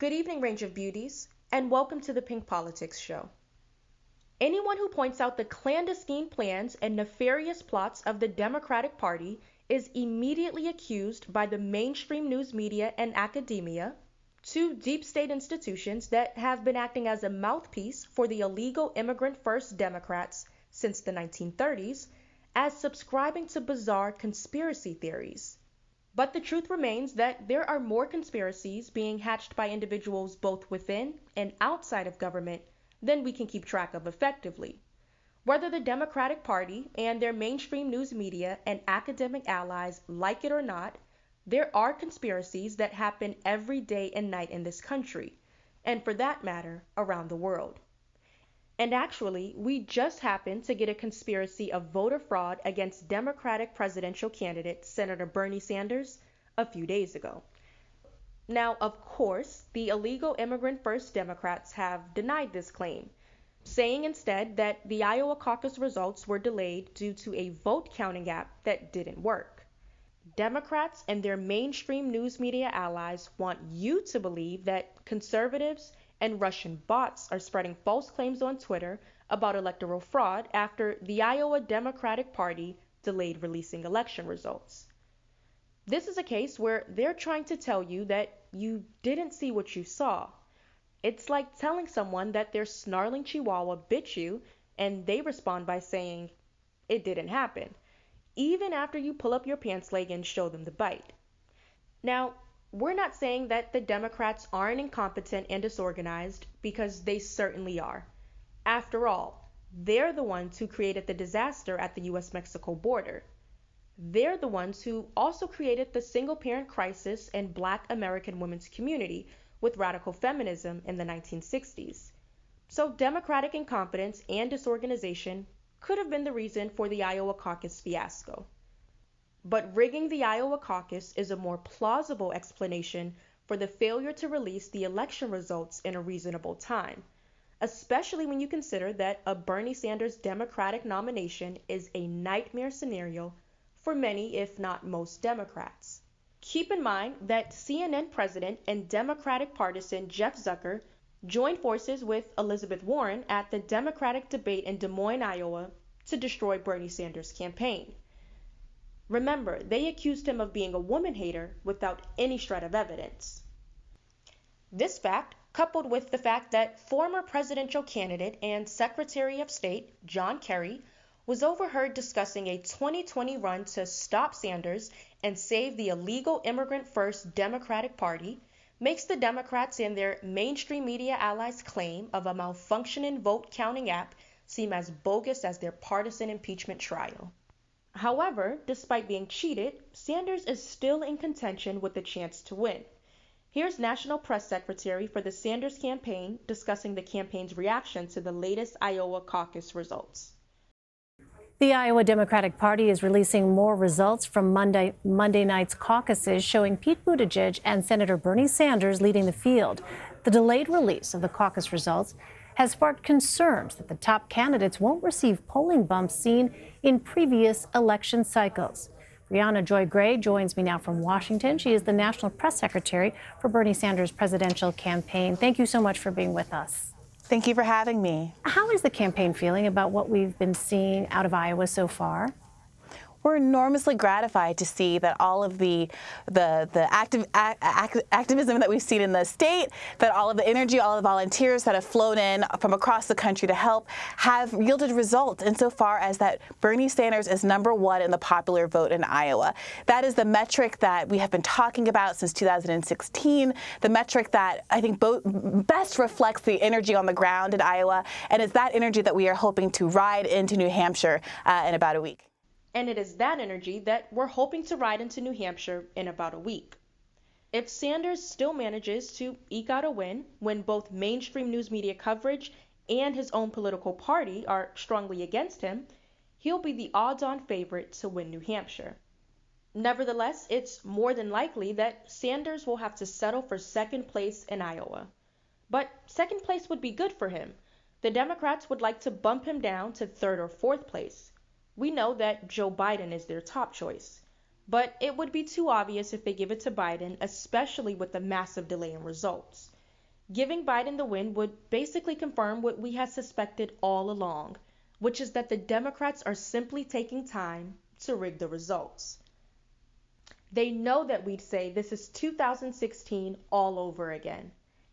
Good evening, Range of Beauties, and welcome to the Pink Politics Show. Anyone who points out the clandestine plans and nefarious plots of the Democratic Party is immediately accused by the mainstream news media and academia, two deep state institutions that have been acting as a mouthpiece for the illegal immigrant first Democrats since the 1930s, as subscribing to bizarre conspiracy theories. But the truth remains that there are more conspiracies being hatched by individuals both within and outside of government than we can keep track of effectively. Whether the Democratic Party and their mainstream news media and academic allies like it or not, there are conspiracies that happen every day and night in this country, and for that matter, around the world. And actually, we just happened to get a conspiracy of voter fraud against Democratic presidential candidate Senator Bernie Sanders a few days ago. Now, of course, the illegal immigrant first Democrats have denied this claim, saying instead that the Iowa caucus results were delayed due to a vote counting app that didn't work. Democrats and their mainstream news media allies want you to believe that conservatives and Russian bots are spreading false claims on Twitter about electoral fraud after the Iowa Democratic Party delayed releasing election results. This is a case where they're trying to tell you that you didn't see what you saw. It's like telling someone that their snarling chihuahua bit you and they respond by saying, "It didn't happen," even after you pull up your pants leg and show them the bite. Now, we're not saying that the Democrats aren't incompetent and disorganized, because they certainly are. After all, they're the ones who created the disaster at the US-Mexico border. They're the ones who also created the single-parent crisis in Black American women's community with radical feminism in the 1960s. So Democratic incompetence and disorganization could have been the reason for the Iowa caucus fiasco. But rigging the Iowa caucus is a more plausible explanation for the failure to release the election results in a reasonable time, especially when you consider that a Bernie Sanders Democratic nomination is a nightmare scenario for many, if not most, Democrats. Keep in mind that CNN president and Democratic partisan Jeff Zucker joined forces with Elizabeth Warren at the Democratic debate in Des Moines, Iowa, to destroy Bernie Sanders' campaign. Remember, they accused him of being a woman hater without any shred of evidence. This fact, coupled with the fact that former presidential candidate and Secretary of State John Kerry was overheard discussing a 2020 run to stop Sanders and save the illegal immigrant first Democratic Party, makes the Democrats and their mainstream media allies' claim of a malfunctioning vote counting app seem as bogus as their partisan impeachment trial. However, despite being cheated, Sanders is still in contention with a chance to win. Here's National Press Secretary for the Sanders campaign discussing the campaign's reaction to the latest Iowa caucus results. The Iowa Democratic Party is releasing more results from Monday night's caucuses showing Pete Buttigieg and Senator Bernie Sanders leading the field. The delayed release of the caucus results has sparked concerns that the top candidates won't receive polling bumps seen in previous election cycles. Brianna Joy Gray joins me now from Washington. She is the National Press Secretary for Bernie Sanders' presidential campaign. Thank you so much for being with us. Thank you for having me. How is the campaign feeling about what we've been seeing out of Iowa so far? We're enormously gratified to see that all of the activism that we've seen in the state, that all of the energy, all of the volunteers that have flown in from across the country to help have yielded results insofar as that Bernie Sanders is #1 in the popular vote in Iowa. That is the metric that we have been talking about since 2016, the metric that I think best reflects the energy on the ground in Iowa, and it's that energy that we are hoping to ride into New Hampshire in about a week. And it is that energy that we're hoping to ride into New Hampshire in about a week. If Sanders still manages to eke out a win when both mainstream news media coverage and his own political party are strongly against him, he'll be the odds-on favorite to win New Hampshire. Nevertheless, it's more than likely that Sanders will have to settle for second place in Iowa. But second place would be good for him. The Democrats would like to bump him down to third or fourth place. We know that Joe Biden is their top choice, but it would be too obvious if they give it to Biden, especially with the massive delay in results. Giving Biden the win would basically confirm what we had suspected all along, which is that the Democrats are simply taking time to rig the results. They know that we'd say this is 2016 all over again.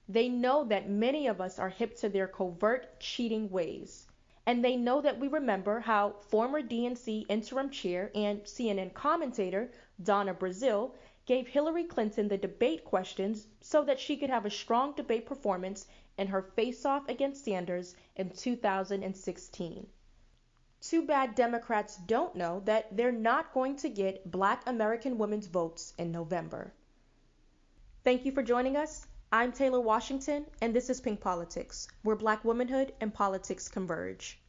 They know that many of us are hip to their covert cheating ways. And they know that we remember how former DNC interim chair and CNN commentator Donna Brazile gave Hillary Clinton the debate questions so that she could have a strong debate performance in her face-off against Sanders in 2016. Too bad Democrats don't know that they're not going to get Black American women's votes in November. Thank you for joining us. I'm Taylor Washington, and this is Pink Politics, where Black womanhood and politics converge.